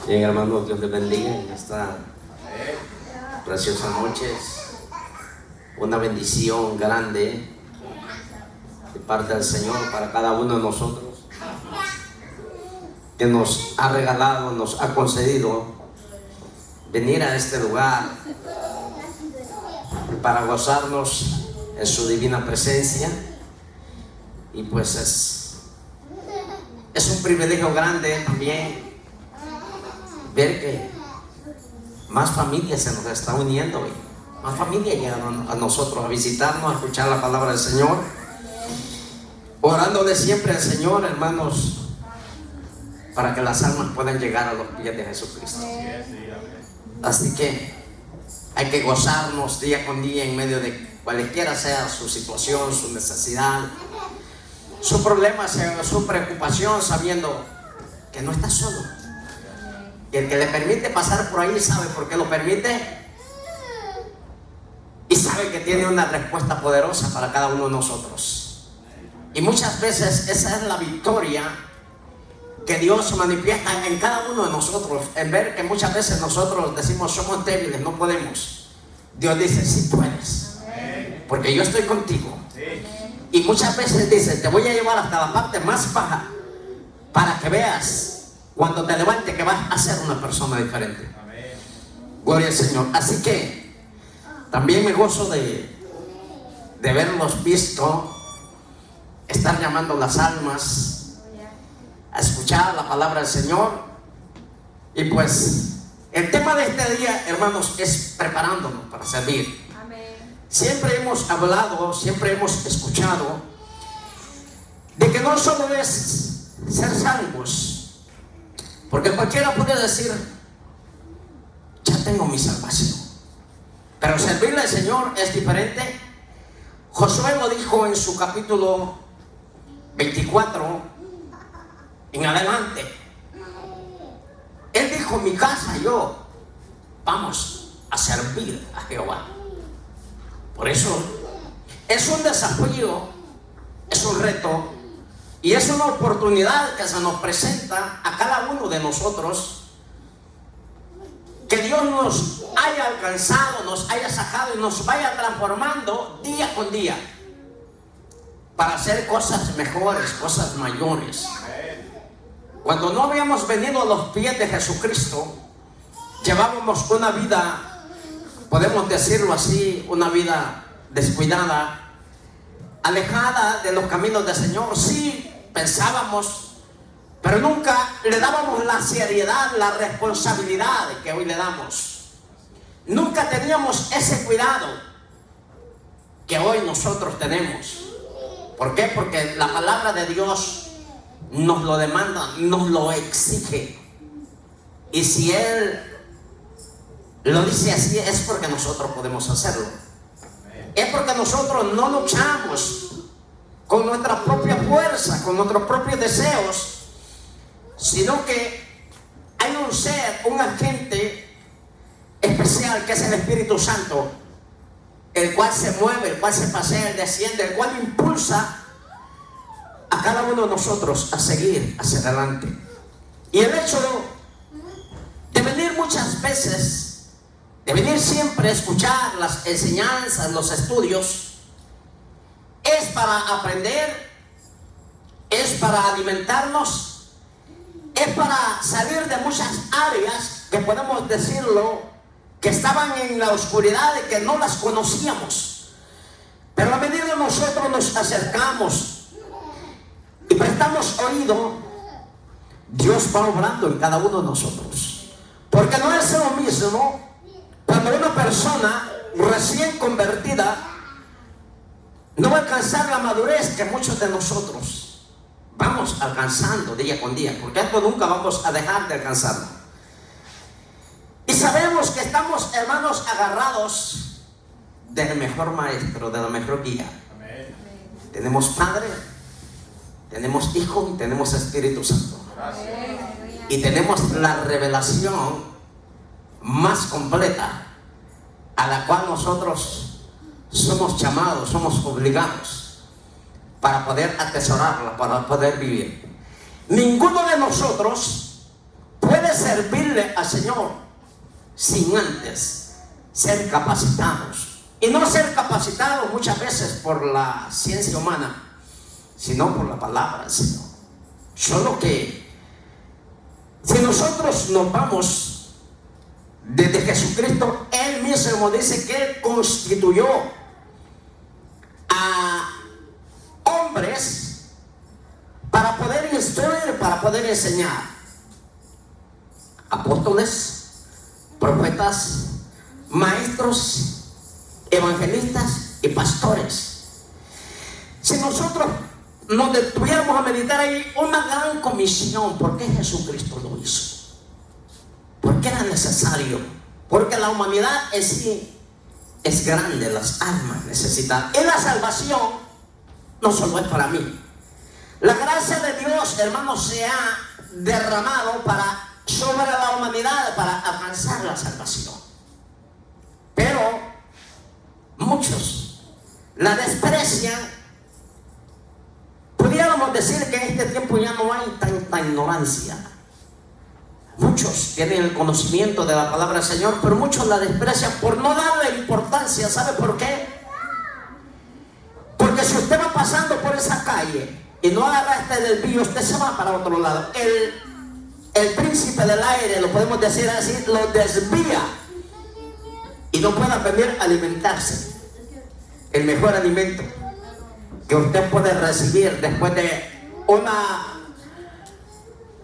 Bien, hermanos, Dios les bendiga en esta preciosa noche. Una bendición grande de parte del Señor para cada uno de nosotros, que nos ha regalado, nos ha concedido venir a este lugar para gozarnos en su divina presencia. Y pues es un privilegio grande también ver que más familias se nos está uniendo hoy. Más familias llegan a nosotros a visitarnos, a escuchar la palabra del Señor, orándole siempre al Señor, hermanos, para que las almas puedan llegar a los pies de Jesucristo. Así que hay que gozarnos día con día en medio de cualquiera sea su situación, su necesidad, su problema, su preocupación, sabiendo que no está solo. Y el que le permite pasar por ahí sabe por qué lo permite y sabe que tiene una respuesta poderosa para cada uno de nosotros. Y muchas veces esa es la victoria que Dios manifiesta en cada uno de nosotros, en ver que muchas veces nosotros decimos somos débiles, no podemos. Dios dice sí puedes, porque yo estoy contigo. Y muchas veces dice te voy a llevar hasta la parte más baja para que veas cuando te levantes que vas a ser una persona diferente. Gloria al Señor. Así que también me gozo de verlos visto, estar llamando las almas a escuchar la palabra del Señor. Y pues el tema de este día, hermanos, es preparándonos para servir. Siempre hemos hablado, siempre hemos escuchado de que no solo es ser salvos, porque cualquiera puede decir ya tengo mi salvación, pero servirle al Señor es diferente. Josué lo dijo en su capítulo 24 en adelante. Él dijo: mi casa y yo vamos a servir a Jehová. Por eso es un desafío, es un reto y es una oportunidad que se nos presenta a cada uno de nosotros, que Dios nos haya alcanzado, nos haya sacado y nos vaya transformando día con día para hacer cosas mejores, cosas mayores. Cuando no habíamos venido a los pies de Jesucristo, llevábamos una vida, podemos decirlo así, una vida descuidada, alejada de los caminos del Señor. Sí, pensábamos, pero nunca le dábamos la seriedad, la responsabilidad que hoy le damos. Nunca teníamos ese cuidado que hoy nosotros tenemos. ¿Por qué? Porque la palabra de Dios nos lo demanda, nos lo exige. Y si Él lo dice así, es porque nosotros podemos hacerlo. Es porque nosotros no luchamos con nuestra propia fuerza, con nuestros propios deseos, sino que hay un ser, un agente especial que es el Espíritu Santo, el cual se mueve, el cual se pasea, el desciende, el cual impulsa a cada uno de nosotros a seguir hacia adelante. Y el hecho de venir muchas veces, de venir siempre a escuchar las enseñanzas, los estudios, es para aprender, es para alimentarnos, es para salir de muchas áreas que podemos decirlo, que estaban en la oscuridad y que no las conocíamos. Pero a medida que nosotros nos acercamos y prestamos oído, Dios va obrando en cada uno de nosotros. Porque no es lo mismo cuando una persona recién convertida no va a alcanzar la madurez que muchos de nosotros vamos alcanzando día con día, porque esto nunca vamos a dejar de alcanzarlo. Y sabemos que estamos, hermanos, agarrados del mejor maestro, de la mejor guía. Amén. Tenemos Padre, tenemos Hijo y tenemos Espíritu Santo. Amén. Y tenemos la revelación más completa, a la cual nosotros somos llamados, somos obligados para poder atesorarla, para poder vivir. Ninguno de nosotros puede ser servirle al Señor sin antes ser capacitados. Y no ser capacitados muchas veces por la ciencia humana, sino por la palabra del Señor. Solo que si nosotros nos vamos desde Jesucristo, Él mismo dice que Él constituyó a hombres para poder instruir, para poder enseñar. Apóstoles, profetas, maestros, evangelistas y pastores. Si nosotros nos detuviéramos a meditar ahí, una gran comisión, ¿por qué Jesucristo lo hizo? ¿Por qué era necesario? Porque la humanidad en sí es grande, las almas necesitan. Y la salvación no solo es para mí. La gracia de Dios, hermanos, se ha derramado sobre la humanidad para alcanzar la salvación. Pero muchos la desprecian. Pudiéramos decir que en este tiempo ya no hay tanta ignorancia. Muchos tienen el conocimiento de la palabra del Señor, pero muchos la desprecian por no darle importancia. ¿Sabe por qué? Porque si usted va pasando por esa calle y no agarra este desvío, usted se va para otro lado. El príncipe del aire, lo podemos decir así, lo desvía y no puede aprender a alimentarse. El mejor alimento que usted puede recibir después de una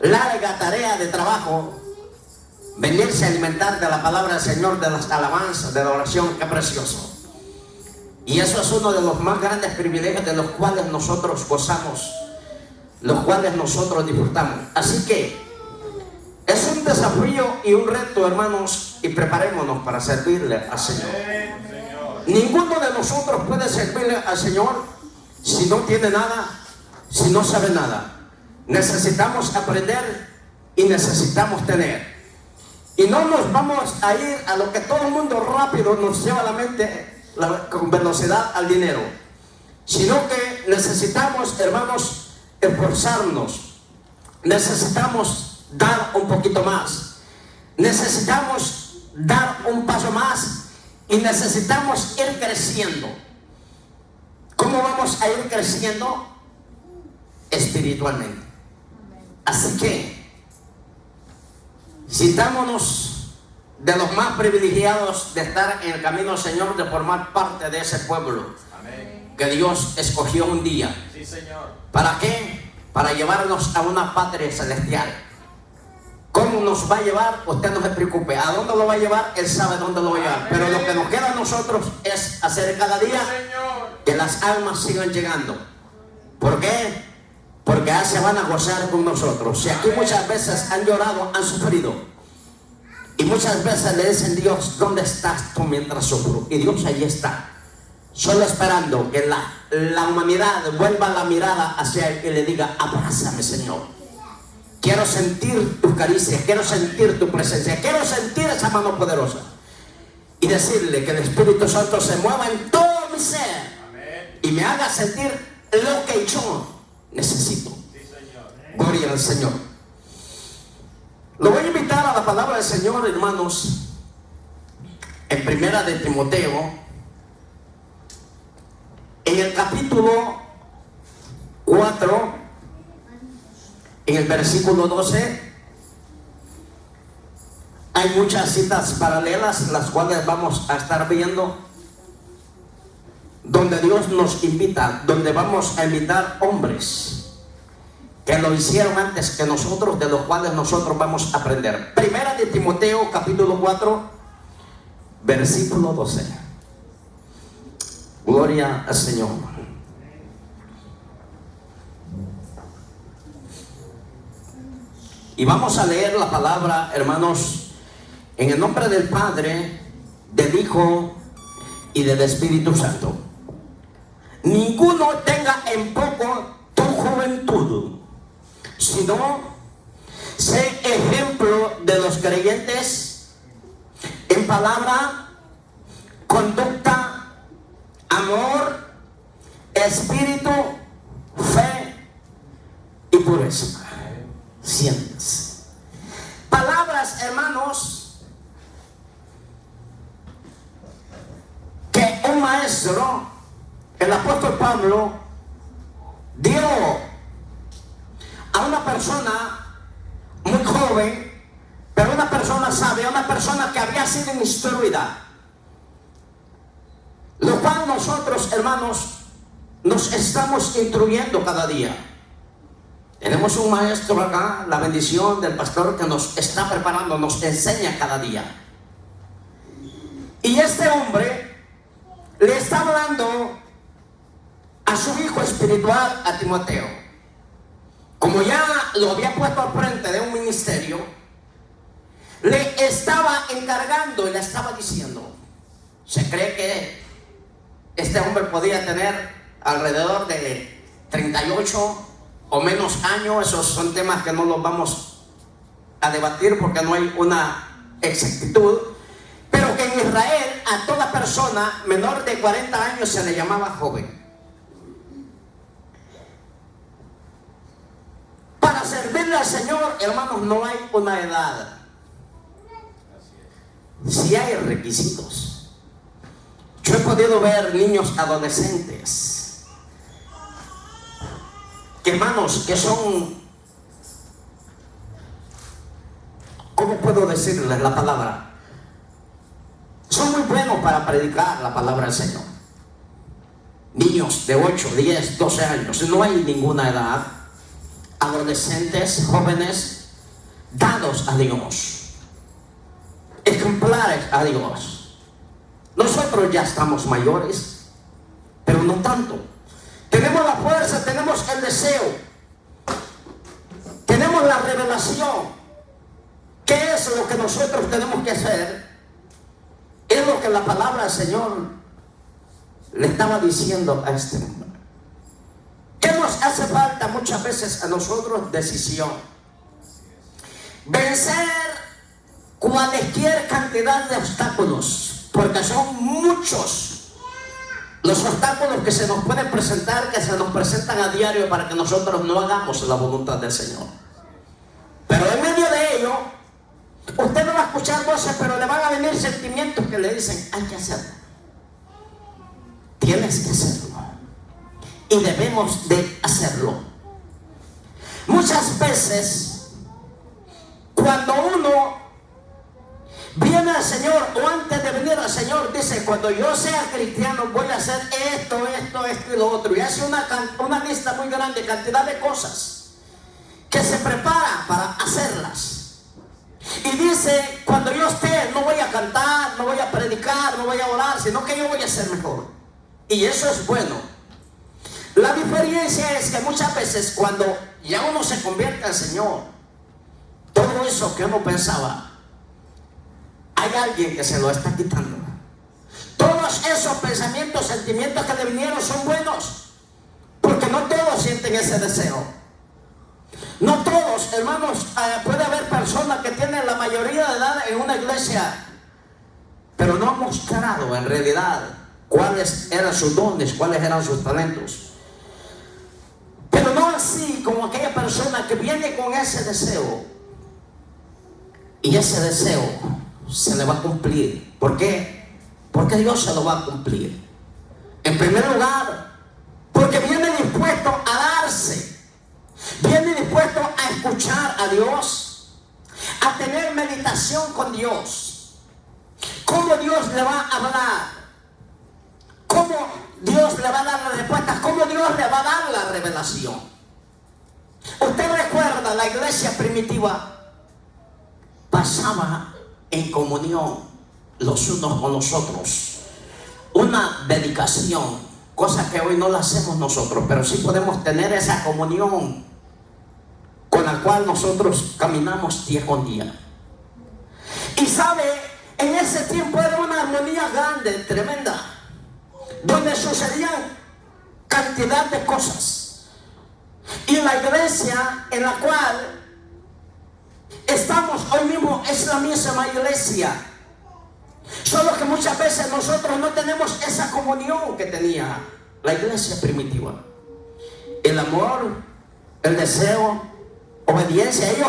larga tarea de trabajo, venirse a alimentar de la palabra del Señor, de las alabanzas, de la oración. Qué precioso. Y eso es uno de los más grandes privilegios de los cuales nosotros gozamos, los cuales nosotros disfrutamos. Así que es un desafío y un reto, hermanos, y preparémonos para servirle al Señor. Ninguno de nosotros puede servirle al Señor si no tiene nada, si no sabe nada. Necesitamos aprender y necesitamos tener. Y no nos vamos a ir a lo que todo el mundo rápido nos lleva a la mente, con velocidad al dinero, sino que necesitamos, hermanos, esforzarnos. Necesitamos dar un poquito más. Necesitamos dar un paso más y necesitamos ir creciendo. ¿Cómo vamos a ir creciendo? Espiritualmente. Así que sintámonos de los más privilegiados de estar en el camino del Señor, de formar parte de ese pueblo. Amén. Que Dios escogió un día. Sí, Señor. ¿Para qué? Para llevarnos a una patria celestial. ¿Cómo nos va a llevar? Usted no se preocupe. ¿A dónde lo va a llevar? Él sabe dónde lo va a llevar. Amén. Pero lo que nos queda a nosotros es hacer cada día, sí, que las almas sigan llegando. ¿Por qué? Porque ya se van a gozar con nosotros. Si aquí muchas veces han llorado, han sufrido, y muchas veces le dicen: Dios, ¿dónde estás tú mientras sufro? Y Dios allí está, solo esperando que la humanidad vuelva la mirada hacia Él y le diga: abrázame, Señor. Quiero sentir tu caricia, quiero sentir tu presencia, quiero sentir esa mano poderosa. Y decirle que el Espíritu Santo se mueva en todo mi ser. Amén. Y me haga sentir lo que yo necesito. Sí, Señor. Gloria al Señor. Lo voy a invitar a la palabra del Señor, hermanos, en Primera de Timoteo, en el capítulo 4, en el versículo 12. Hay muchas citas paralelas, las cuales vamos a estar viendo, donde Dios nos invita, donde vamos a invitar hombres que lo hicieron antes que nosotros, de los cuales nosotros vamos a aprender. Primera de Timoteo, capítulo 4, versículo 12. Gloria al Señor. Y vamos a leer la palabra, hermanos, en el nombre del Padre, del Hijo y del Espíritu Santo. Ninguno tenga en poco tu juventud, sino sé ejemplo de los creyentes en palabra, conducta, amor, espíritu, fe y pureza. Siéntese. Palabras hermanos, que un maestro, el apóstol Pablo, dio a una persona muy joven, pero una persona sabia, una persona que había sido instruida, lo cual nosotros, hermanos, nos estamos instruyendo cada día. Tenemos un maestro acá, la bendición del pastor que nos está preparando, nos enseña cada día. Y este hombre le está hablando a su hijo espiritual, a Timoteo. Como ya lo había puesto al frente de un ministerio, le estaba encargando y le estaba diciendo, se cree que este hombre podía tener alrededor de 38 o menos años. Esos son temas que no los vamos a debatir porque no hay una exactitud, pero que en Israel a toda persona menor de 40 años se le llamaba joven. Para servirle al Señor, hermanos, no hay una edad. Sí hay requisitos. Yo he podido ver niños adolescentes, que hermanos, que son, ¿cómo puedo decirles la palabra? Son muy buenos para predicar la palabra del Señor. Niños de 8, 10, 12 años, no hay ninguna edad. Adolescentes, jóvenes, dados a Dios, ejemplares a Dios. Nosotros ya estamos mayores, pero no tanto. Tenemos la fuerza, tenemos el deseo, tenemos la revelación. ¿Qué es lo que nosotros tenemos que hacer? Es lo que la palabra del Señor le estaba diciendo a este hombre. ¿Qué nos hace falta muchas veces a nosotros? Decisión. Vencer cualquier cantidad de obstáculos, porque son muchos los obstáculos que se nos pueden presentar, que se nos presentan a diario para que nosotros no hagamos la voluntad del Señor. Pero en medio de ello, usted no va a escuchar voces, pero le van a venir sentimientos que le dicen, hay que hacerlo. Tienes que hacerlo. Y debemos de hacerlo. Muchas veces, cuando uno viene al Señor, o antes de venir al Señor, dice, cuando yo sea cristiano voy a hacer esto y lo otro. Y hace una lista muy grande, cantidad de cosas que se prepara para hacerlas. Y dice, cuando yo esté, no voy a cantar, no voy a predicar, no voy a orar, sino que yo voy a ser mejor. Y eso es bueno. La diferencia es que muchas veces cuando ya uno se convierte al Señor, todo eso que uno pensaba, hay alguien que se lo está quitando. Todos esos pensamientos, sentimientos que le vinieron son buenos, porque no todos sienten ese deseo. No todos, hermanos, puede haber personas que tienen la mayoría de edad en una iglesia, pero no han mostrado en realidad cuáles eran sus dones, cuáles eran sus talentos. Pero no así como aquella persona que viene con ese deseo, y ese deseo se le va a cumplir. ¿Por qué? Porque Dios se lo va a cumplir. En primer lugar, porque viene dispuesto a darse, viene dispuesto a escuchar a Dios, a tener meditación con Dios. ¿Cómo Dios le va a hablar? ¿Cómo Dios le va a dar la respuesta? ¿Cómo Dios le va a dar la revelación? Usted recuerda, la iglesia primitiva pasaba en comunión los unos con los otros, una dedicación, cosa que hoy no la hacemos nosotros, pero sí podemos tener esa comunión con la cual nosotros caminamos día con día. Y sabe, en ese tiempo era una armonía grande, tremenda, donde sucedían cantidad de cosas. Y la iglesia en la cual estamos hoy mismo es la misma iglesia, solo que muchas veces nosotros no tenemos esa comunión que tenía la iglesia primitiva. El amor, el deseo, obediencia, ellos,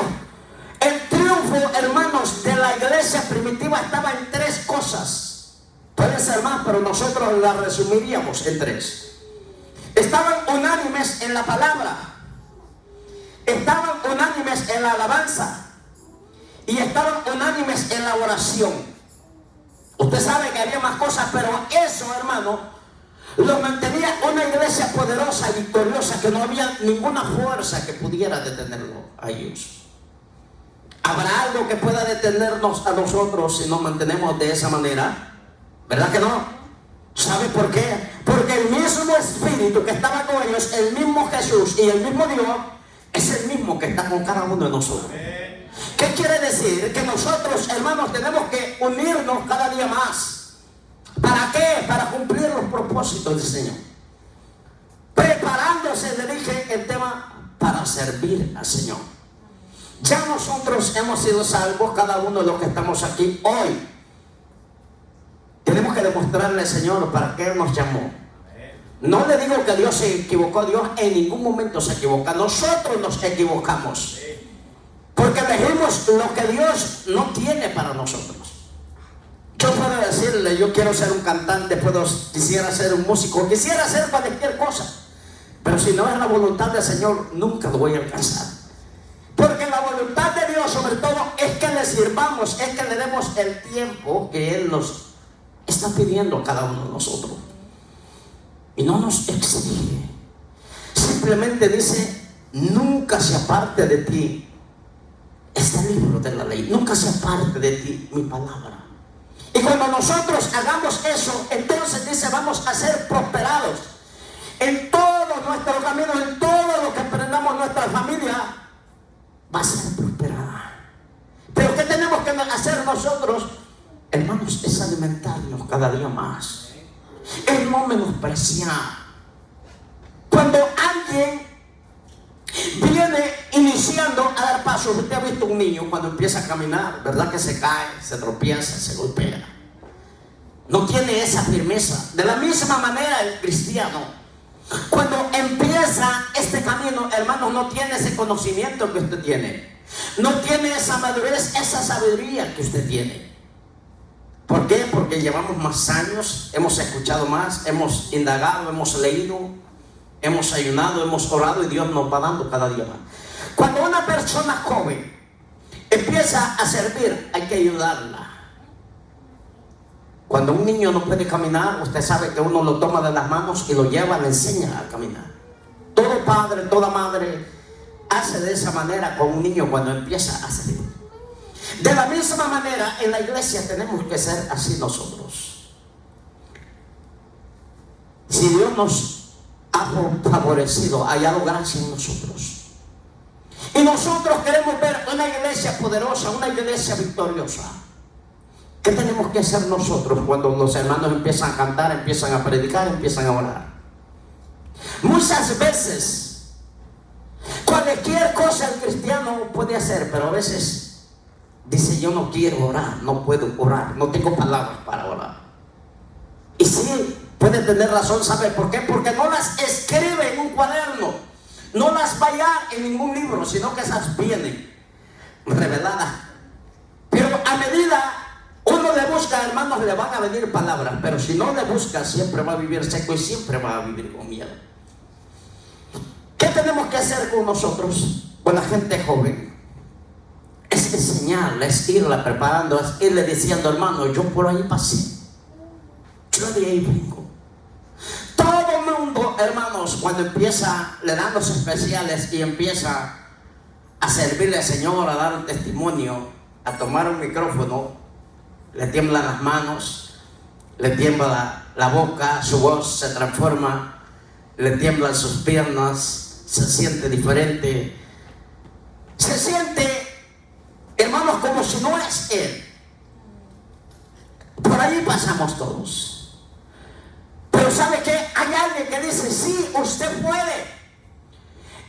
el triunfo triunfo, hermanos, de la iglesia primitiva estaba en 3 cosas. Puede ser más, pero nosotros la resumiríamos en 3. Estaban unánimes en la palabra, estaban unánimes en la alabanza y estaban unánimes en la oración. Usted sabe que había más cosas, pero eso, hermano, lo mantenía una iglesia poderosa y victoriosa, que no había ninguna fuerza que pudiera detenerlo a ellos. ¿Habrá algo que pueda detenernos a nosotros si nos mantenemos de esa manera? ¿Verdad que no? ¿Sabe por qué? Porque el mismo Espíritu que estaba con ellos, el mismo Jesús y el mismo Dios, es el mismo que está con cada uno de nosotros. ¿Qué quiere decir? Que nosotros, hermanos, tenemos que unirnos cada día más. ¿Para qué? Para cumplir los propósitos del Señor. Preparándose, le dije el tema, para servir al Señor. Ya nosotros hemos sido salvos, cada uno de los que estamos aquí hoy. Tenemos que demostrarle al Señor para qué nos llamó. No le digo que Dios se equivocó, Dios en ningún momento se equivoca. Nosotros nos equivocamos, porque elegimos lo que Dios no tiene para nosotros. Yo puedo decirle, yo quiero ser un cantante, quisiera ser un músico, quisiera hacer cualquier cosa, pero si no es la voluntad del Señor, nunca lo voy a alcanzar. Porque la voluntad de Dios, sobre todo, es que le sirvamos, es que le demos el tiempo que Él nos está pidiendo a cada uno de nosotros. Y no nos exige. Simplemente dice, nunca se aparte de ti este libro de la ley, nunca se aparte de ti mi palabra. Y cuando nosotros hagamos eso, entonces dice, vamos a ser prosperados en todos nuestros caminos, en todo lo que emprendamos. Nuestra familia va a ser prosperada. Pero ¿qué tenemos que hacer nosotros, hermanos? Es alimentarnos cada día más, es no menospreciar. Cuando alguien viene iniciando a dar pasos, usted ha visto un niño cuando empieza a caminar, ¿verdad? Que se cae, se tropieza, se golpea, no tiene esa firmeza. De la misma manera el cristiano, cuando empieza este camino, hermanos, no tiene ese conocimiento que usted tiene, no tiene esa madurez, esa sabiduría que usted tiene. ¿Por qué? Porque llevamos más años, hemos escuchado más, hemos indagado, hemos leído, hemos ayunado, hemos orado, y Dios nos va dando cada día más. Cuando una persona joven empieza a servir, hay que ayudarla. Cuando un niño no puede caminar, usted sabe que uno lo toma de las manos y lo lleva, le enseña a caminar. Todo padre, toda madre hace de esa manera con un niño cuando empieza a servir. De la misma manera, en la iglesia tenemos que ser así nosotros. Si Dios nos ha favorecido, ha hallado gracia en nosotros, y nosotros queremos ver una iglesia poderosa, una iglesia victoriosa, ¿qué tenemos que hacer nosotros cuando los hermanos empiezan a cantar, empiezan a predicar, empiezan a orar? Muchas veces, cualquier cosa el cristiano puede hacer, pero a veces dice, yo no quiero orar, no puedo orar, no tengo palabras para orar. Y sí, puede tener razón. ¿Sabe por qué? Porque no las escribe en un cuaderno, no las va a hallar en ningún libro, sino que esas vienen reveladas. Pero a medida uno le busca, hermanos, le van a venir palabras. Pero si no le busca, siempre va a vivir seco y siempre va a vivir con miedo. ¿Qué tenemos que hacer con nosotros, con la gente joven? Es enseñarla, es irla preparando, es irle diciendo, hermano, yo por ahí pasé, yo de ahí vengo. Todo el mundo, hermanos, cuando empieza, le dan los especiales y empieza a servirle al Señor, a dar un testimonio, a tomar un micrófono, le tiemblan las manos, le tiembla la boca, su voz se transforma, le tiemblan sus piernas, se siente diferente, se siente, hermanos, como si no es Él. Por ahí pasamos todos. Pero ¿sabe qué? Hay alguien que dice, sí, usted puede.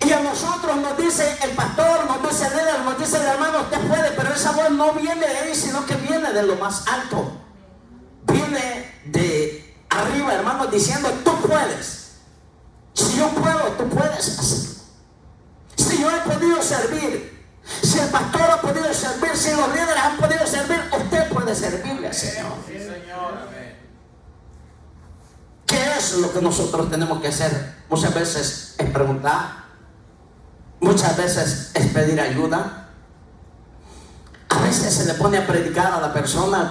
Y a nosotros nos dice el pastor, nos dice el líder, nos dice el hermano, usted puede. Pero esa voz no viene de ahí, sino que viene de lo más alto. Viene de arriba, hermanos, diciendo, tú puedes. Si yo puedo, tú puedes hacerlo. Si yo he podido servir, Si el pastor ha podido servir, si los líderes han podido servir, usted puede servirle al Señor. Sí, Señor. Amén. ¿Qué es lo que nosotros tenemos que hacer? Muchas veces es preguntar, muchas veces es pedir ayuda. A veces se le pone a predicar a la persona,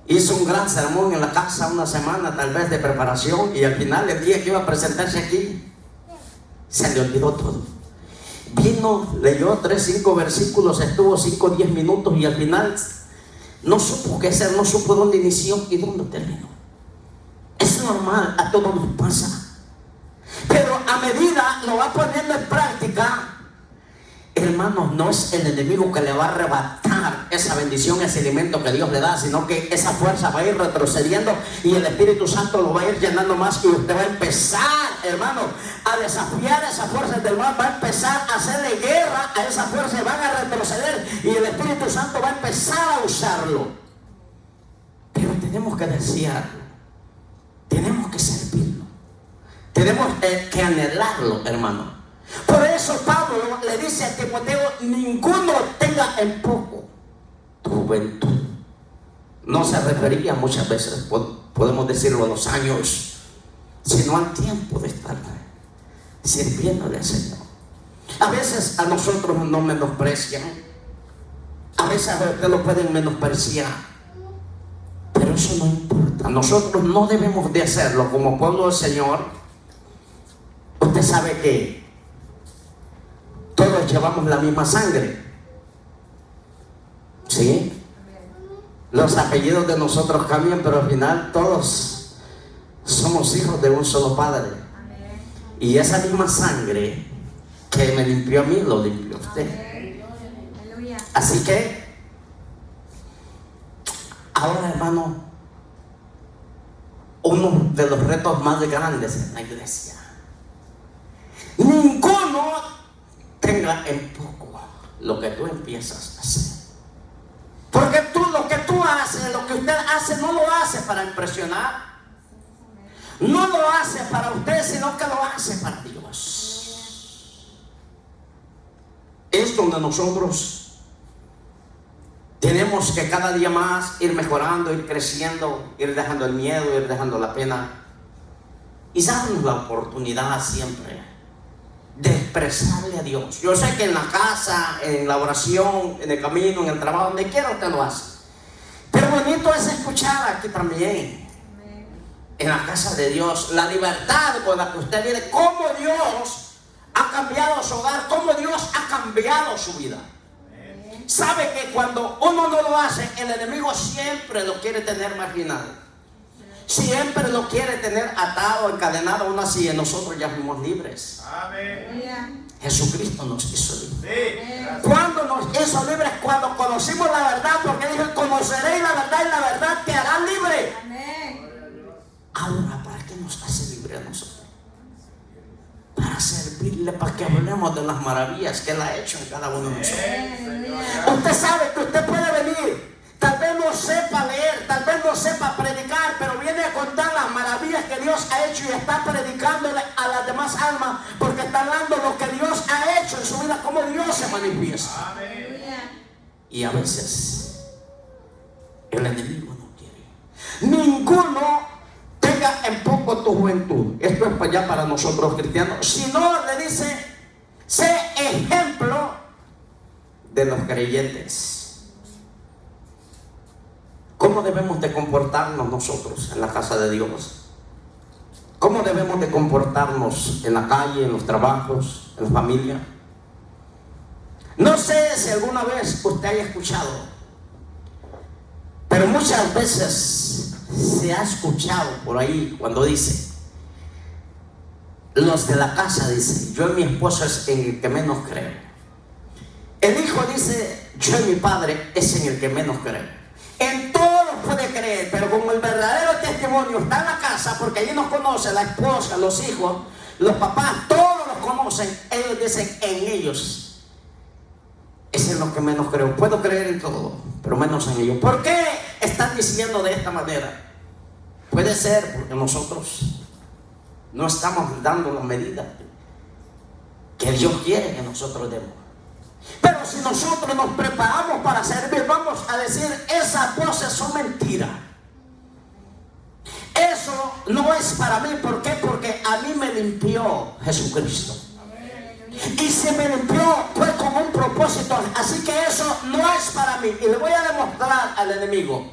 hizo un gran sermón en la casa una semana tal vez de preparación, y al final el día que iba a presentarse aquí se le olvidó todo. Vino, leyó 3, 5 versículos, estuvo 5, 10 minutos y al final no supo qué hacer, no supo dónde inició y dónde terminó. Es normal, a todos nos pasa. Pero a medida lo va poniendo en práctica, hermanos, no es el enemigo que le va a arrebatar esa bendición, ese alimento que Dios le da, sino que esa fuerza va a ir retrocediendo y el Espíritu Santo lo va a ir llenando más, y usted va a empezar, hermano, a desafiar esas fuerzas del mal, va a empezar a hacerle guerra a esa fuerza y van a retroceder, y el Espíritu Santo va a empezar a usarlo. Pero tenemos que desearlo, tenemos que servirlo, tenemos que anhelarlo, hermano. Por eso Pablo le dice a Timoteo: ninguno tenga en poco tu juventud. No se refería muchas veces, podemos decirlo, a los años, sino al tiempo de estar sirviéndole al Señor. A veces a nosotros nos menosprecian, a veces a ustedes lo pueden menospreciar, pero eso no importa. Nosotros no debemos de hacerlo como pueblo del Señor. Usted sabe que todos llevamos la misma sangre, ¿sí? Los apellidos de nosotros cambian, pero al final todos somos hijos de un solo Padre. Y esa misma sangre que me limpió a mí, lo limpió a usted. Así que ahora, hermano, uno de los retos más grandes en la iglesia: ninguno tenga en poco lo que tú empiezas a hacer. Porque lo que tú haces, lo que usted hace, no lo hace para impresionar, no lo hace para usted, sino que lo hace para Dios. Es donde nosotros tenemos que cada día más ir mejorando, ir creciendo, ir dejando el miedo, ir dejando la pena, y darnos la oportunidad siempre de expresarle a Dios. Yo sé que en la casa, en la oración, en el camino, en el trabajo, donde quiera usted lo hace, pero bonito es escuchar aquí también, en la casa de Dios, la libertad con la que usted viene, cómo Dios ha cambiado su hogar, cómo Dios ha cambiado su vida. Sabe que cuando uno no lo hace, el enemigo siempre lo quiere tener marginado, siempre lo quiere tener atado, encadenado a una silla. Nosotros ya fuimos libres. Amén. Jesucristo nos hizo libres. Sí. ¿Cuándo nos hizo libres? Cuando conocimos la verdad, porque dijo: conoceréis la verdad y la verdad te hará libre. Amén. Ahora, ¿para qué nos hace libre a nosotros? Para servirle, para que hablemos de las maravillas que Él ha hecho en cada uno de nosotros. Usted sabe que usted puede venir, tal vez no sepa leer, tal vez no sepa predicar, pero viene a contar las maravillas que Dios ha hecho y está predicándole a las demás almas, porque está hablando lo que Dios ha hecho en su vida, cómo Dios se manifiesta. Amén. Y a veces el enemigo no quiere. Ninguno tenga en poco tu juventud. Esto es ya para nosotros cristianos. Si no, le dice: sé ejemplo de los creyentes. ¿Cómo debemos de comportarnos nosotros en la casa de Dios? ¿Cómo debemos de comportarnos en la calle, en los trabajos, en la familia? No sé si alguna vez usted haya escuchado, pero muchas veces se ha escuchado por ahí cuando dice: los de la casa, dice, yo y mi esposo es en el que menos creo. El hijo dice: yo y mi padre es en el que menos creo. En todo puede creer, pero como el verdadero testimonio está en la casa, porque allí nos conoce la esposa, los hijos, los papás, todos los conocen. Ellos dicen: en ellos es en lo que menos creo. Puedo creer en todo, pero menos en ellos. ¿Por qué están diciendo de esta manera? Puede ser porque nosotros no estamos dando la medida que Dios quiere que nosotros demos. Pero si nosotros nos preparamos para servir, vamos a decir, esas voces son mentiras. Eso no es para mí. ¿Por qué? Porque a mí me limpió Jesucristo. Y si me limpió fue con un propósito. Así que eso no es para mí. Y le voy a demostrar al enemigo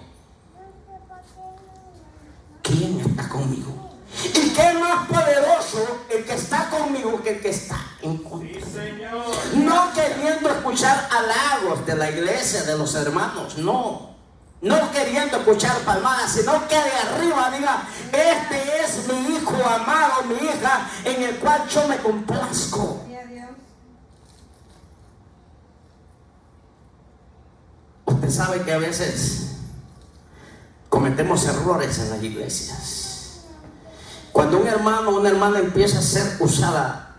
quién está conmigo. Y qué más poderoso el que está conmigo que el que está en contra. No queriendo escuchar halagos de la iglesia, de los hermanos, no. No queriendo escuchar palmadas, sino que de arriba diga, este es mi hijo amado, mi hija, en el cual yo me complazco. Usted sabe que a veces cometemos errores en las iglesias. Cuando un hermano o una hermana empieza a ser usada,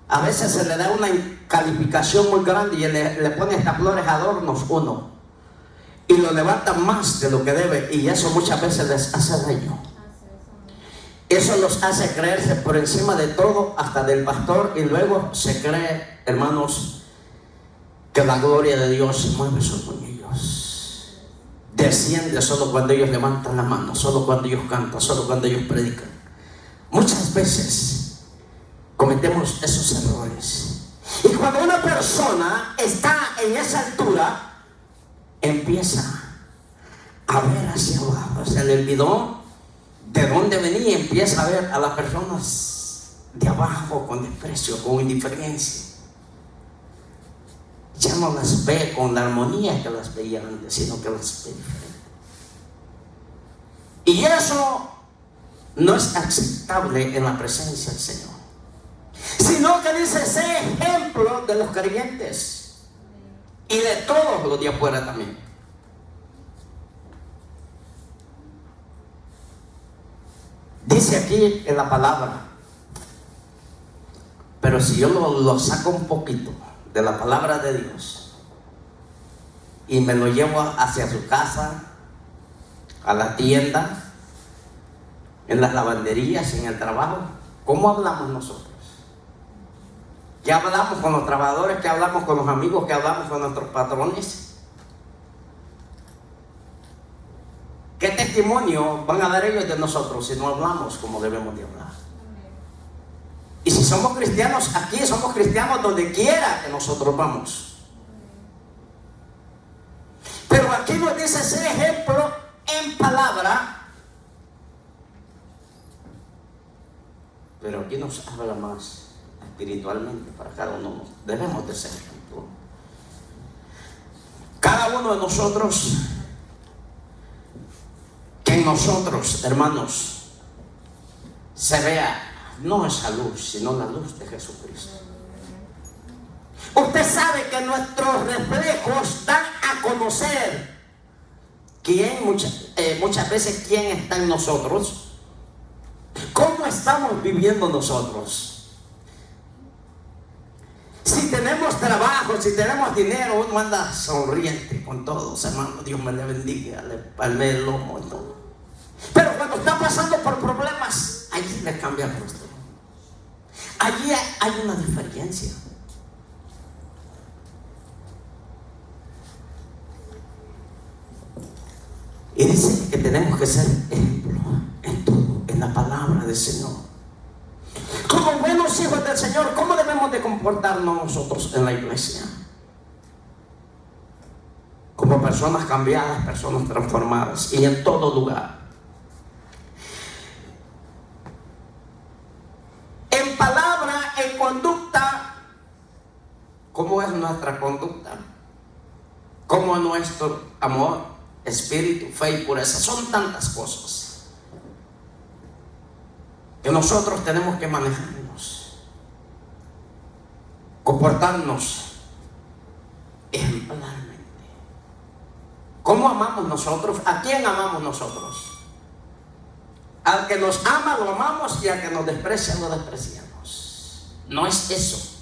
a veces se le da una calificación muy grande y le pone hasta flores, adornos uno, y lo levanta más de lo que debe, y eso muchas veces les hace daño. Eso los hace creerse por encima de todo, hasta del pastor, y luego se cree, hermanos, que la gloria de Dios se mueve sobre ellos. Desciende solo cuando ellos levantan la mano, solo cuando ellos cantan, solo cuando ellos predican. Muchas veces cometemos esos errores. Y cuando una persona está en esa altura, empieza a ver hacia abajo. Se le olvidó de dónde venía y empieza a ver a las personas de abajo con desprecio, con indiferencia. Ya no las ve con la armonía que las veía antes, sino que las ve diferente. Y eso no es aceptable en la presencia del Señor. Sino que dice, sé ejemplo de los creyentes y de todos los de afuera también. Dice aquí en la palabra, pero si yo lo saco un poquito de la palabra de Dios y me lo llevo hacia su casa, a la tienda, en las lavanderías, en el trabajo, ¿cómo hablamos nosotros? ¿Qué hablamos con los trabajadores? ¿Qué hablamos con los amigos? ¿Qué hablamos con nuestros patrones? ¿Qué testimonio van a dar ellos de nosotros si no hablamos como debemos de hablar? Y si somos cristianos aquí, somos cristianos donde quiera que nosotros vamos. Pero aquí nos dice ser ejemplo en palabra, pero aquí nos habla más espiritualmente para cada uno. Debemos de ser ejemplo. Cada uno de nosotros, que en nosotros, hermanos, se vea no esa luz, sino la luz de Jesucristo. Usted sabe que nuestros reflejos dan a conocer muchas veces quién está en nosotros, cómo estamos viviendo nosotros. Si tenemos trabajo, si tenemos dinero, uno anda sonriente con todos, hermano, Dios me le bendiga, le palme el lomo y todo. Pero cuando está pasando por problemas, allí le cambia el rostro. Allí hay una diferencia. Y dice que tenemos que ser ejemplo en todo, en la palabra del Señor. Como buenos hijos del Señor, ¿cómo debemos de comportarnos nosotros en la iglesia? Como personas cambiadas, personas transformadas, y en todo lugar. En palabra, en conducta. ¿Cómo es nuestra conducta? ¿Cómo es nuestro amor, espíritu, fe y pureza? Son tantas cosas que nosotros tenemos que manejarnos, comportarnos ejemplarmente. ¿Cómo amamos nosotros? ¿A quién amamos nosotros? Al que nos ama lo amamos, y al que nos desprecia lo despreciamos. No es eso.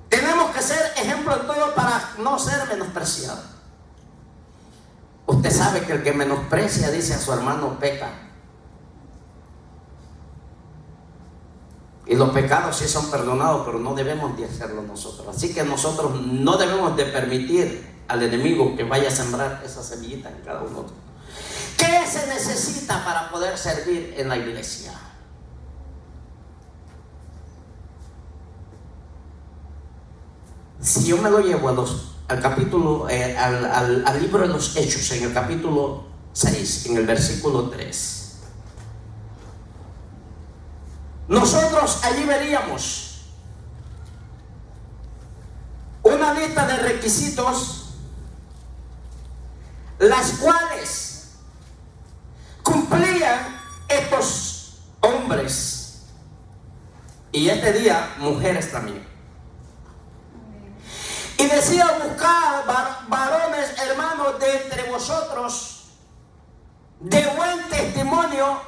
Tenemos que ser ejemplo en todo para no ser menospreciados. Usted sabe que el que menosprecia, dice a su hermano, peca. Y los pecados sí son perdonados, pero no debemos de hacerlo nosotros. Así que nosotros no debemos de permitir al enemigo que vaya a sembrar esa semillita en cada uno. ¿Qué se necesita para poder servir en la iglesia? Si yo me lo llevo al capítulo, al libro de los Hechos, en el capítulo 6, en el versículo 3. Nosotros allí veríamos una lista de requisitos, las cuales cumplían estos hombres, y este día mujeres también. Y decía: buscad varones hermanos de entre vosotros de buen testimonio,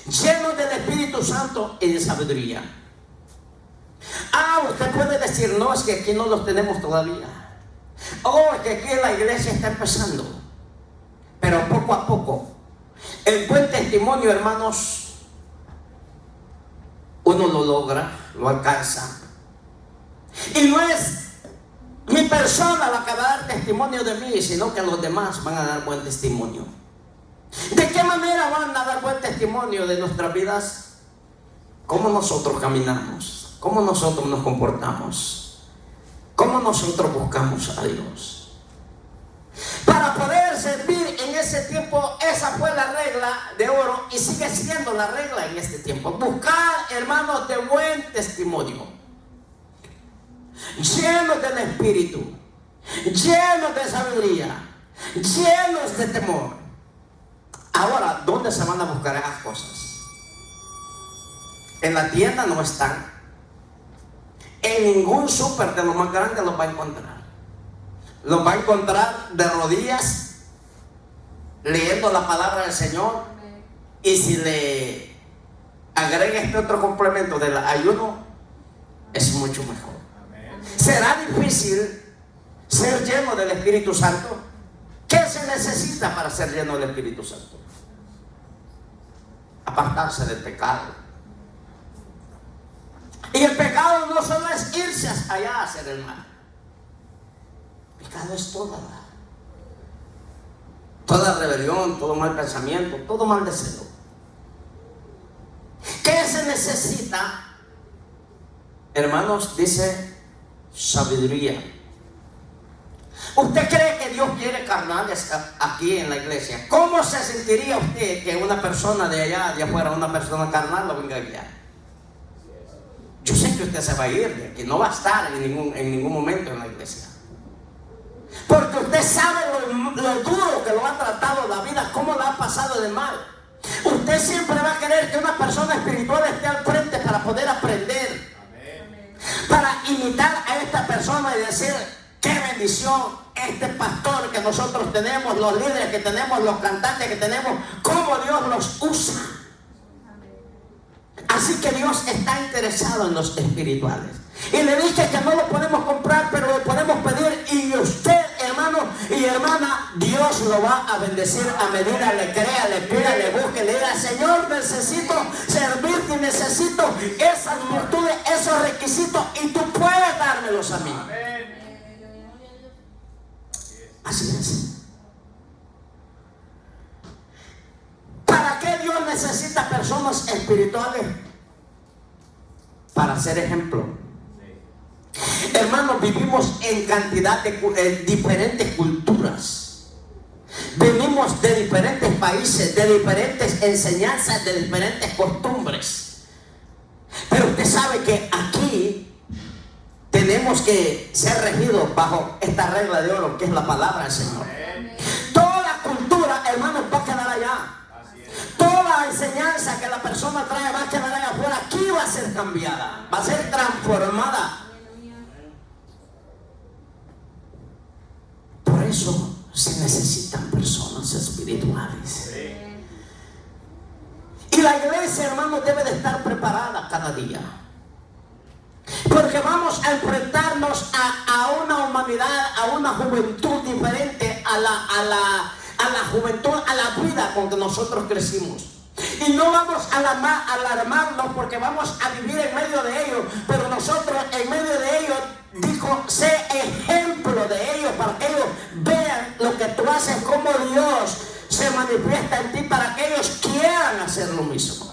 llenos del Espíritu Santo y de sabiduría. Usted puede decir: no, es que aquí no los tenemos todavía. Es que aquí la iglesia está empezando. Pero poco a poco, el buen testimonio, hermanos, uno lo logra, lo alcanza. Y no es mi persona la que va a dar testimonio de mí, sino que los demás van a dar buen testimonio. ¿De qué manera van a dar buen testimonio de nuestras vidas? Cómo nosotros caminamos, cómo nosotros nos comportamos, cómo nosotros buscamos a Dios. Para poder servir en ese tiempo, esa fue la regla de oro y sigue siendo la regla en este tiempo. Buscar hermanos de buen testimonio, llenos del Espíritu, llenos de sabiduría, llenos de temor. Ahora, ¿dónde se van a buscar esas cosas? En la tienda no están. En ningún súper de los más grandes los va a encontrar. Los va a encontrar de rodillas, leyendo la palabra del Señor. Y si le agrega este otro complemento del ayuno, es mucho mejor. ¿Será difícil ser lleno del Espíritu Santo? ¿Qué se necesita para ser lleno del Espíritu Santo? Apartarse del pecado. Y el pecado no solo es irse allá a hacer el mal. El pecado es toda rebelión, todo mal pensamiento, todo mal deseo. ¿Qué se necesita? Hermanos, dice sabiduría. ¿Usted cree que Dios quiere carnales aquí en la iglesia? ¿Cómo se sentiría usted que una persona de allá, de afuera, una persona carnal lo venga allá? Yo sé que usted se va a ir de aquí, no va a estar en ningún momento en la iglesia. Porque usted sabe lo duro que lo ha tratado la vida, cómo lo ha pasado de mal. Usted siempre va a querer que una persona espiritual esté al frente para poder aprender. Amén. Para imitar a esta persona y decir: qué bendición este pastor que nosotros tenemos, los líderes que tenemos, los cantantes que tenemos, cómo Dios los usa. Así que Dios está interesado en los espirituales. Y le dije que no lo podemos comprar, pero lo podemos pedir. Y usted, hermano y hermana, Dios lo va a bendecir a medida le crea, le pida, le busque, le diga: Señor, necesito servirte y necesito esas virtudes, esos requisitos, y tú puedes dármelos a mí. Así es. ¿Para qué Dios necesita personas espirituales? Para ser ejemplo. Hermanos, vivimos en cantidad de diferentes culturas. Venimos de diferentes países, de diferentes enseñanzas, de diferentes costumbres. Pero usted sabe que aquí tenemos que ser regidos bajo esta regla de oro, que es la palabra del Señor. Toda cultura, hermanos, va a quedar allá. Toda enseñanza que la persona trae va a quedar allá afuera. Aquí va a ser cambiada, va a ser transformada. Por eso se necesitan personas espirituales. Y la iglesia, hermanos, debe de estar preparada cada día. Porque vamos a enfrentarnos a una humanidad, a una juventud diferente a la juventud, a la vida con que nosotros crecimos. Y no vamos a alarmarnos porque vamos a vivir en medio de ellos. Pero nosotros en medio de ellos, dijo, sé ejemplo de ellos para que ellos vean lo que tú haces, como Dios se manifiesta en ti, para que ellos quieran hacer lo mismo.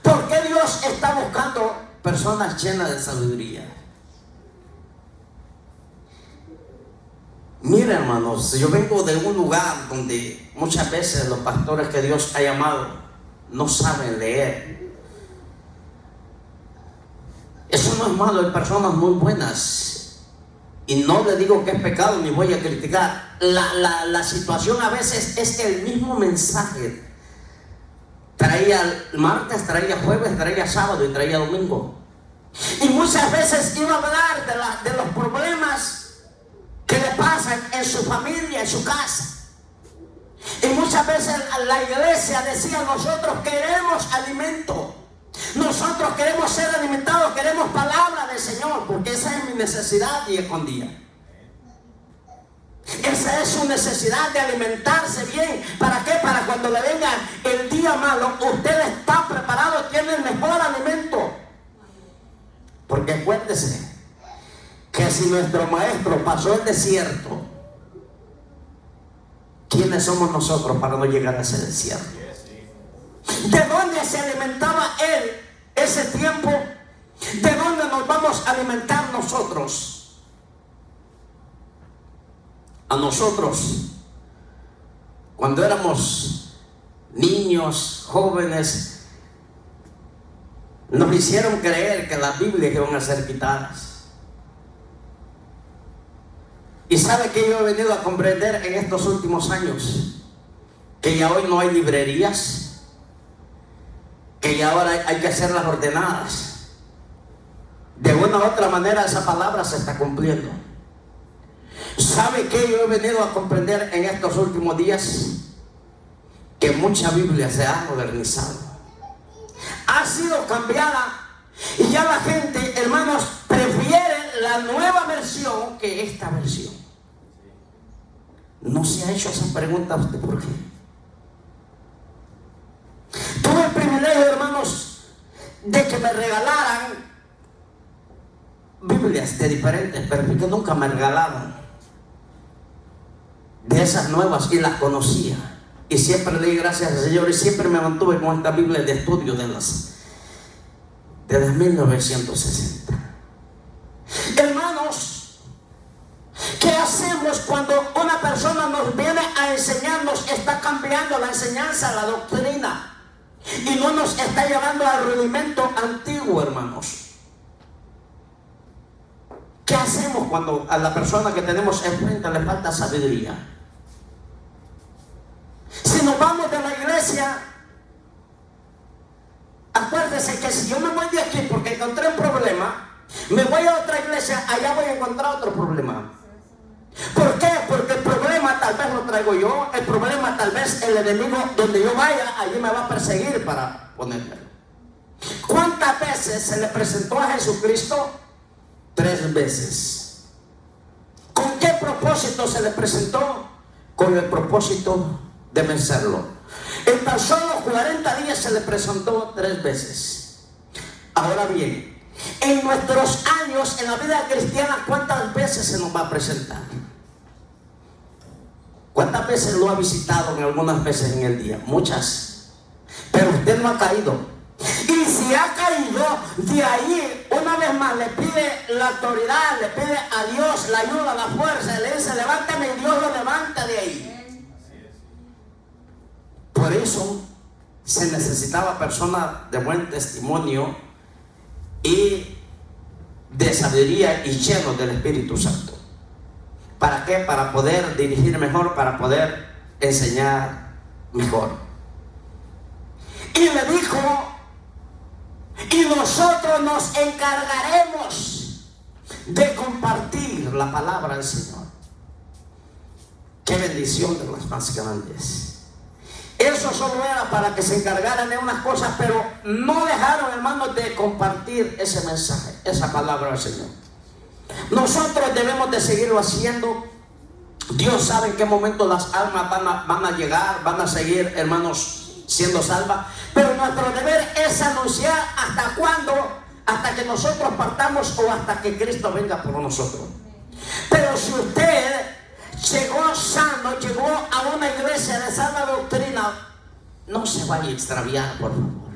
¿Por qué Dios está buscando personas llenas de sabiduría? Mira, hermanos, yo vengo de un lugar donde muchas veces los pastores que Dios ha llamado no saben leer. Eso no es malo, hay personas muy buenas y no le digo que es pecado ni voy a criticar. La situación a veces es que el mismo mensaje traía martes, traía jueves, traía sábado y traía domingo, y muchas veces iba a hablar de los problemas que le pasan en su familia, en su casa. Y muchas veces la iglesia decía, nosotros queremos alimento, nosotros queremos ser alimentados, queremos palabra del Señor, porque esa es mi necesidad y escondida. Esa es su necesidad, de alimentarse bien. ¿Para qué? Para cuando le venga el día malo, usted está preparado, tiene el mejor alimento. Porque acuérdese que si nuestro maestro pasó el desierto, ¿quiénes somos nosotros para no llegar a ese desierto? ¿De dónde se alimentaba él ese tiempo? ¿De dónde nos vamos a alimentar nosotros? A nosotros, cuando éramos niños, jóvenes, nos hicieron creer que las Biblias iban a ser quitadas. Y sabe que yo he venido a comprender en estos últimos años que ya hoy no hay librerías, que ya ahora hay que hacerlas ordenadas. De una u otra manera esa palabra se está cumpliendo. ¿Sabe qué yo he venido a comprender en estos últimos días? Que mucha Biblia se ha modernizado, ha sido cambiada, y ya la gente, hermanos, prefiere la nueva versión que esta versión. ¿No se ha hecho esa pregunta a usted por qué? Tuve el privilegio, hermanos, de que me regalaran Biblias de diferentes, pero que nunca me regalaron de esas nuevas, y las conocía, y siempre le di gracias al Señor, y siempre me mantuve con esta Biblia de estudio de las 1960. Hermanos, ¿qué hacemos cuando una persona nos viene a enseñarnos, está cambiando la enseñanza, la doctrina, y no nos está llevando al rudimento antiguo, hermanos? ¿Qué hacemos cuando a la persona que tenemos enfrente le falta sabiduría? Si nos vamos de la iglesia, acuérdese que si yo me voy de aquí porque encontré un problema, me voy a otra iglesia, allá voy a encontrar otro problema. ¿Por qué? Porque el problema tal vez lo traigo yo, el problema tal vez el enemigo, donde yo vaya, allí me va a perseguir para ponérmelo. ¿Cuántas veces se le presentó a Jesucristo? 3 veces. ¿Con qué propósito se le presentó? Con el propósito de vencerlo. En tan solo 40 días se le presentó 3 veces. Ahora bien, en nuestros años en la vida cristiana, ¿cuántas veces se nos va a presentar? ¿Cuántas veces lo ha visitado? En algunas veces en el día, muchas. Pero usted no ha caído. Y si ha caído, de ahí una vez más le pide la autoridad, le pide a Dios la ayuda, la fuerza, le dice levántame, y Dios lo levanta de ahí. Por eso se necesitaba personas de buen testimonio y de sabiduría y llenos del Espíritu Santo. ¿Para qué? Para poder dirigir mejor, para poder enseñar mejor. Y le dijo, y nosotros nos encargaremos de compartir la palabra del Señor. Qué bendición de las más grandes. Eso solo era para que se encargaran de unas cosas, pero no dejaron, hermanos, de compartir ese mensaje, esa palabra del Señor. Nosotros debemos de seguirlo haciendo Dios sabe en qué momento las almas van a llegar, van a seguir, hermanos, siendo salvas. Pero nuestro deber es anunciar hasta cuándo, hasta que nosotros partamos o hasta que Cristo venga por nosotros. Pero si usted llegó sano, llegó a una iglesia de sana doctrina, no se vaya a extraviar, por favor.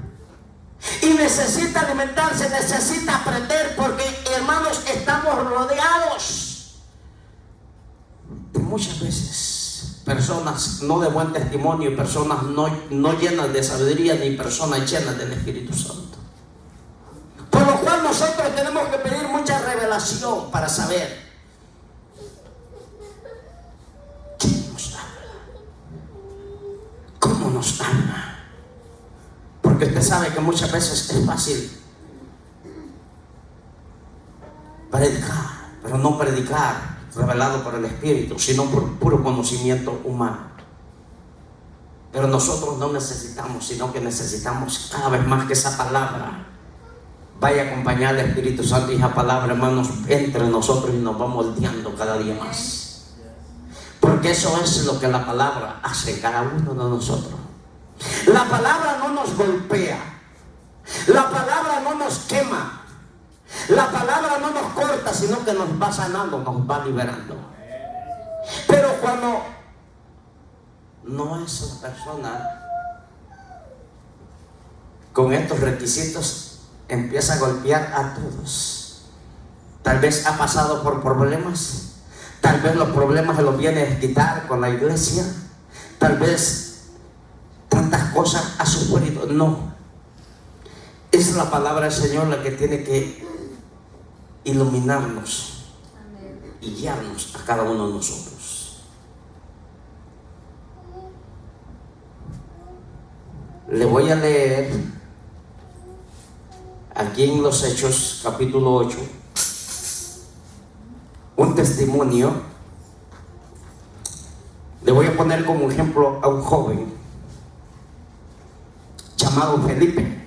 Y necesita alimentarse, necesita aprender, porque, hermanos, estamos rodeados de muchas veces personas no de buen testimonio, personas no llenas de sabiduría, ni personas llenas del Espíritu Santo. Por lo cual nosotros tenemos que pedir mucha revelación para saber quién nos habla, cómo nos habla. Porque usted sabe que muchas veces es fácil predicar, pero no predicar revelado por el Espíritu, sino por puro conocimiento humano. Pero nosotros no necesitamos, sino que necesitamos cada vez más que esa palabra vaya acompañada del Espíritu Santo, y esa palabra, hermanos, entre nosotros y nos va moldeando cada día más. Porque eso es lo que la palabra hace en cada uno de nosotros. La palabra no nos golpea, la palabra no nos quema, la palabra no nos corta, sino que nos va sanando, nos va liberando. Pero cuando no es una persona con estos requisitos, empieza a golpear a todos. Tal vez ha pasado por problemas, tal vez los problemas se los viene a quitar con la iglesia, tal vez tantas cosas ha sufrido. No, es la palabra del Señor la que tiene que iluminarnos y guiarnos a cada uno de nosotros. Le voy a leer aquí en los Hechos capítulo 8 un testimonio. Le voy a poner como ejemplo a un joven llamado Felipe.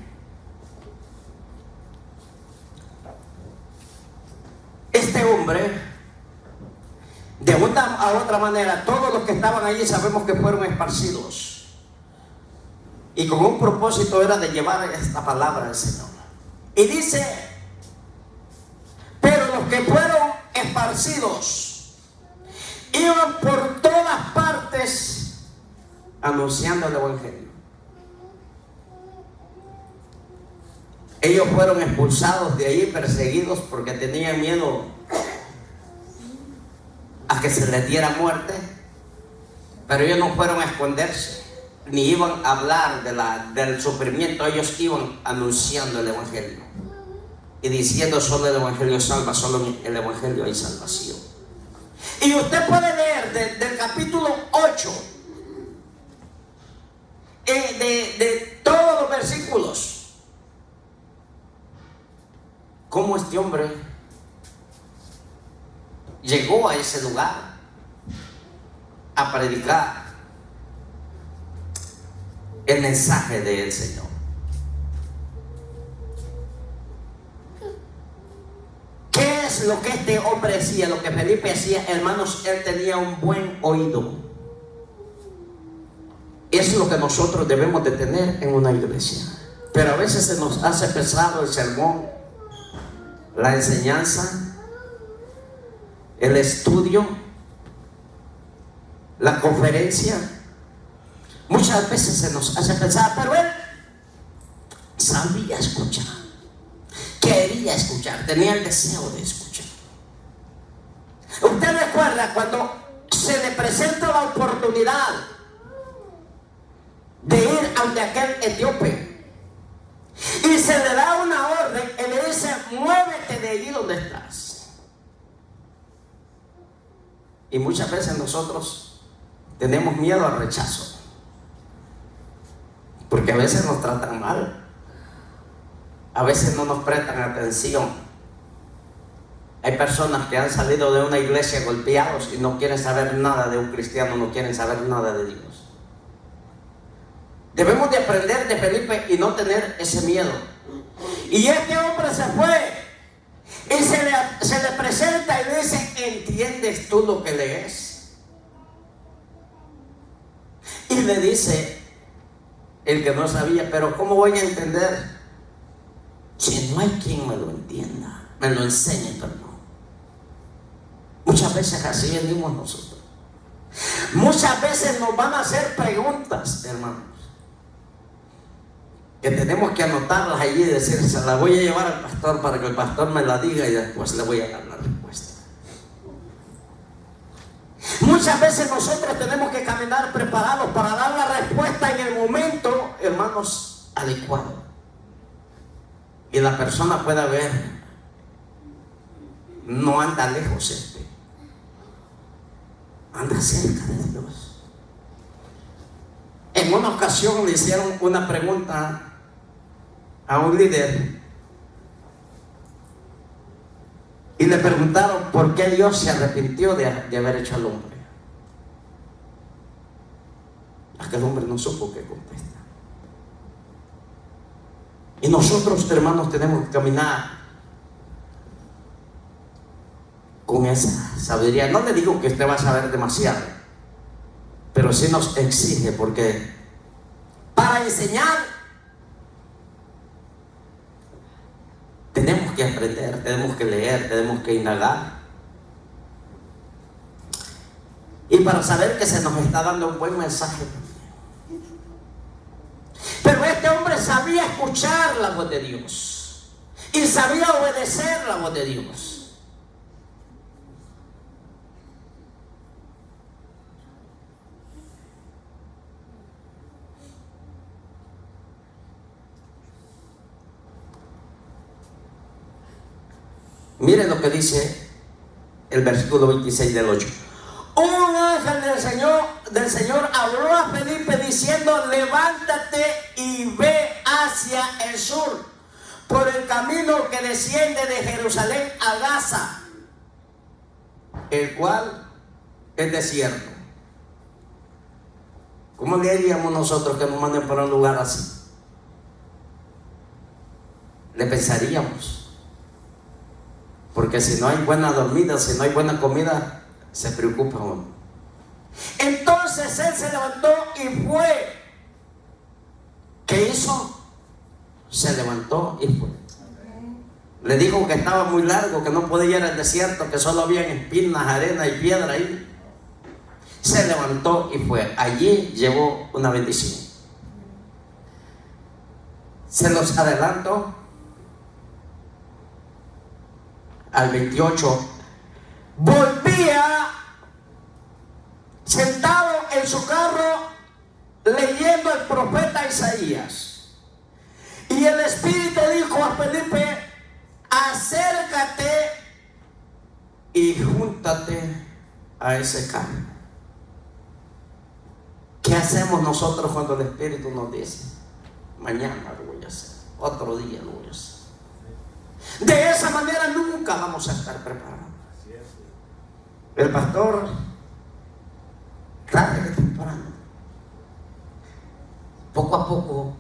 Este hombre, de una a otra manera, todos los que estaban allí sabemos que fueron esparcidos, y con un propósito era de llevar esta palabra al Señor. Y dice: pero los que fueron esparcidos iban por todas partes anunciando el Evangelio. Ellos fueron expulsados de ahí, perseguidos, porque tenían miedo a que se les diera muerte. Pero ellos no fueron a esconderse, ni iban a hablar del sufrimiento. Ellos iban anunciando el Evangelio y diciendo: solo el Evangelio salva, solo en el Evangelio hay salvación. Y usted puede leer del capítulo 8 de todos los versículos cómo este hombre llegó a ese lugar a predicar el mensaje del Señor. ¿Qué es lo que este hombre hacía? Lo que Felipe hacía, hermanos, él tenía un buen oído. Es lo que nosotros debemos de tener en una iglesia. Pero a veces se nos hace pesado el sermón, la enseñanza, el estudio, la conferencia. Muchas veces se nos hace pensar, pero él sabía escuchar, quería escuchar, tenía el deseo de escuchar. Usted recuerda cuando se le presenta la oportunidad de ir ante aquel etíope y se le da una orden y le dice: muévete de allí donde estás. Y muchas veces nosotros tenemos miedo al rechazo, porque a veces nos tratan mal, a veces no nos prestan atención. Hay personas que han salido de una iglesia golpeados y no quieren saber nada de un cristiano, no quieren saber nada de Dios. Debemos de aprender de Felipe y no tener ese miedo. Y este hombre se fue y se le presenta y le dice: ¿entiendes tú lo que lees? le dice el que no sabía, pero ¿cómo voy a entender si no hay quien me lo entienda, me lo enseñe, perdón? Muchas veces así venimos nosotros. Muchas veces nos van a hacer preguntas, hermanos, que tenemos que anotarlas allí y decir, se las voy a llevar al pastor para que el pastor me la diga y después le voy a dar la respuesta. Muchas veces nosotros tenemos que caminar preparados para dar la respuesta en el momento, hermanos, adecuado. Y la persona pueda ver, no anda lejos anda cerca de Dios. En una ocasión le hicieron una pregunta a un líder y le preguntaron por qué Dios se arrepintió de haber hecho al hombre. Aquel hombre no supo qué contestar. Y nosotros, hermanos, tenemos que caminar con esa sabiduría. No le digo que usted va a saber demasiado, pero sí nos exige, porque para enseñar tenemos que aprender, tenemos que leer, tenemos que indagar. Y para saber que se nos está dando un buen mensaje. Pero este hombre sabía escuchar la voz de Dios y sabía obedecer la voz de Dios. Miren lo que dice el versículo 26 del 8. Un ángel del Señor habló a Felipe diciendo: levántate y ve hacia el sur, por el camino que desciende de Jerusalén a Gaza, el cual es desierto. ¿Cómo le haríamos nosotros que nos manden para un lugar así? Le pensaríamos. Porque si no hay buena dormida, si no hay buena comida, se preocupa uno. Entonces él se levantó y fue. ¿Qué hizo? Se levantó y fue. Le dijo que estaba muy largo, que no podía ir al desierto, que solo había espinas, arena y piedra ahí. Se levantó y fue. Allí llevó una bendición. Se los adelanto al 28. Volvía sentado en su carro leyendo el profeta Isaías, y el Espíritu dijo a Felipe: acércate y júntate a ese carro. ¿Qué hacemos nosotros cuando el Espíritu nos dice: mañana lo voy a hacer, otro día lo voy a hacer? De esa manera nunca vamos a estar preparados. El pastor, tarde que temprano, poco a poco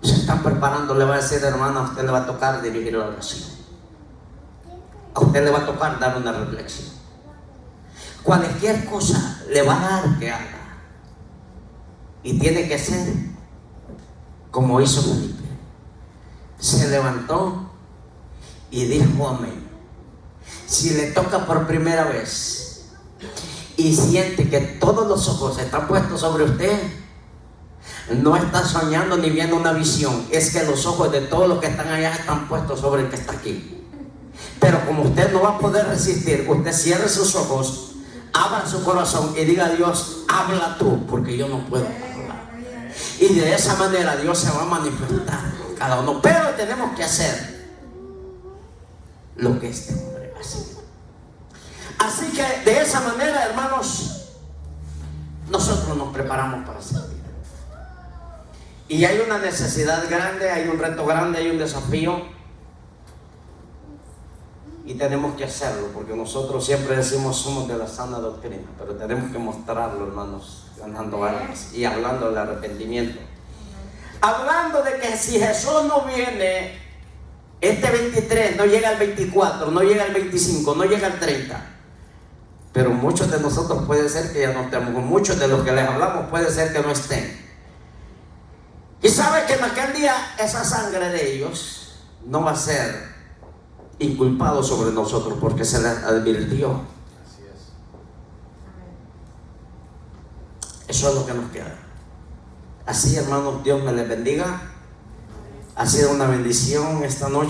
se están preparando. Le va a decir: hermana, a usted le va a tocar dirigir la oración, a usted le va a tocar dar una reflexión. Cualquier cosa le va a dar que haga, y tiene que ser como hizo Felipe. Se levantó y dijo amén. Si le toca por primera vez y siente que todos los ojos están puestos sobre usted, no está soñando ni viendo una visión, es que los ojos de todos los que están allá están puestos sobre el que está aquí. Pero como usted no va a poder resistir, usted cierre sus ojos, abra su corazón y diga: Dios, habla tú, porque yo no puedo hablar. Y de esa manera Dios se va a manifestar cada uno. Pero tenemos que hacer lo que este hombre hace. Así que de esa manera, hermanos, nosotros nos preparamos para servir. Y hay una necesidad grande, hay un reto grande, hay un desafío, y tenemos que hacerlo, porque nosotros siempre decimos somos de la sana doctrina, pero tenemos que mostrarlo, hermanos, ganando almas y hablando del arrepentimiento. Hablando de que si Jesús no viene este 23, no llega el 24, no llega el 25, no llega el 30, pero muchos de nosotros puede ser que ya no estemos, muchos de los que les hablamos puede ser que no estén. Y sabe que en aquel día esa sangre de ellos no va a ser inculpado sobre nosotros, porque se les advirtió. Así es. Eso es lo que nos queda. Así, hermanos, Dios me les bendiga. Ha sido una bendición esta noche.